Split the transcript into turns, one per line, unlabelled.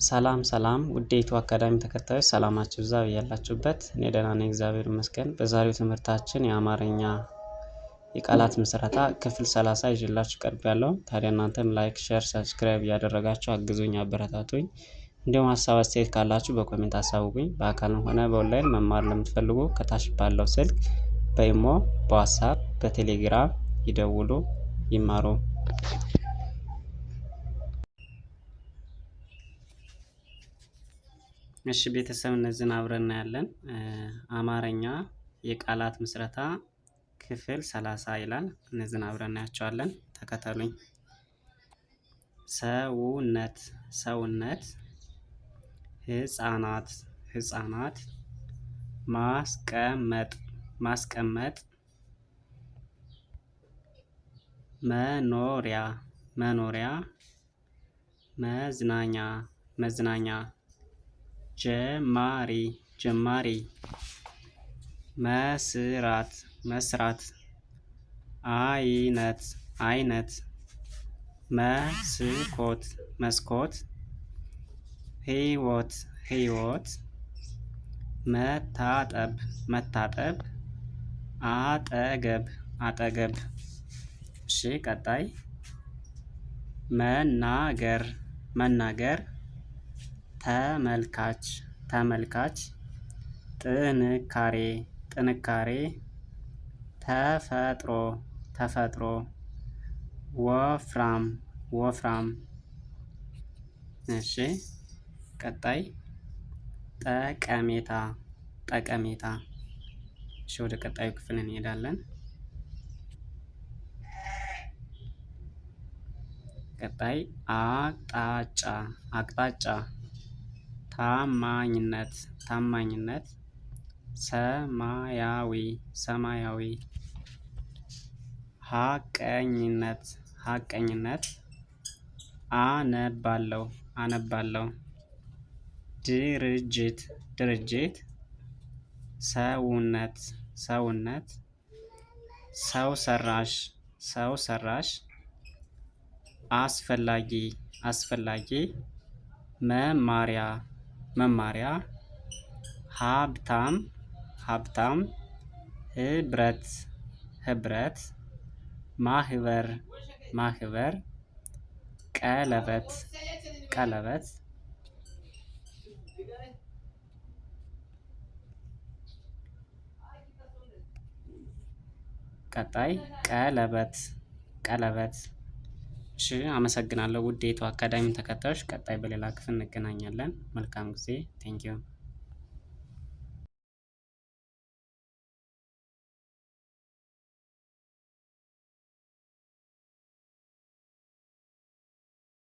ሰላም ሰላም ውድ የኢትዮ አካዳሚ ተከታዮች ሰላማችሁ ይብዛ በያላችሁበት። እኔ ደህና ነኝ፣ እግዚአብሔር ይመስገን። በዛሬው ትምህርታችን የአማርኛ የቃላት ምስረታ ክፍል 30 ይዤላችሁ ቀርቤያለሁ። ታዲያ እናንተም ላይክ፣ ሼር፣ ሰብስክራይብ እያደረጋችሁ አግዙኝ፣ አበረታቱኝ። እንዲሁም ሀሳብ አስተያየት ካላችሁ በኮሜንት አሳውቁኝ። በአካልም ሆነ በኦንላይን መማር ለምትፈልጉ ከታች ባለው ስልክ በኢሞ፣ በዋትስአፕ፣ በቴሌግራም ይደውሉ፣ ይማሩ። እሺ ቤተሰብ እነዚህን አብረን እናያለን። አማርኛ የቃላት ምስረታ ክፍል 30 ይላል። እነዚህን አብረን እናያቸዋለን። ተከተሉኝ። ሰውነት ሰውነት፣ ህፃናት ህፃናት፣ ማስቀመጥ ማስቀመጥ፣ መኖሪያ መኖሪያ፣ መዝናኛ መዝናኛ፣ ጀማሪ ጀማሪ፣ መስራት መስራት፣ አይነት አይነት፣ መስኮት መስኮት፣ ህይወት ህይወት፣ መታጠብ መታጠብ፣ አጠገብ አጠገብ። እሺ ቀጣይ መናገር መናገር፣ ተመልካች ተመልካች፣ ጥንካሬ ጥንካሬ፣ ተፈጥሮ ተፈጥሮ፣ ወፍራም ወፍራም። እሺ ቀጣይ ጠቀሜታ ጠቀሜታ። እሺ ወደ ቀጣዩ ክፍል እንሄዳለን። ቀጣይ አቅጣጫ አቅጣጫ፣ ታማኝነት ታማኝነት፣ ሰማያዊ ሰማያዊ፣ ሀቀኝነት ሀቀኝነት፣ አነባለሁ አነባለሁ፣ ድርጅት ድርጅት፣ ሰውነት ሰውነት፣ ሰው ሰራሽ ሰው ሰራሽ፣ አስፈላጊ አስፈላጊ፣ መማሪያ መማሪያ፣ ሀብታም ሀብታም፣ ህብረት ህብረት፣ ማህበር ማህበር፣ ቀለበት ቀለበት። ቀጣይ ቀለበት ቀለበት። እሺ አመሰግናለሁ ውድ የኢትዮ አካዳሚ ተከታዮች። ቀጣይ በሌላ ክፍል እንገናኛለን። መልካም ጊዜ። ቴንኪው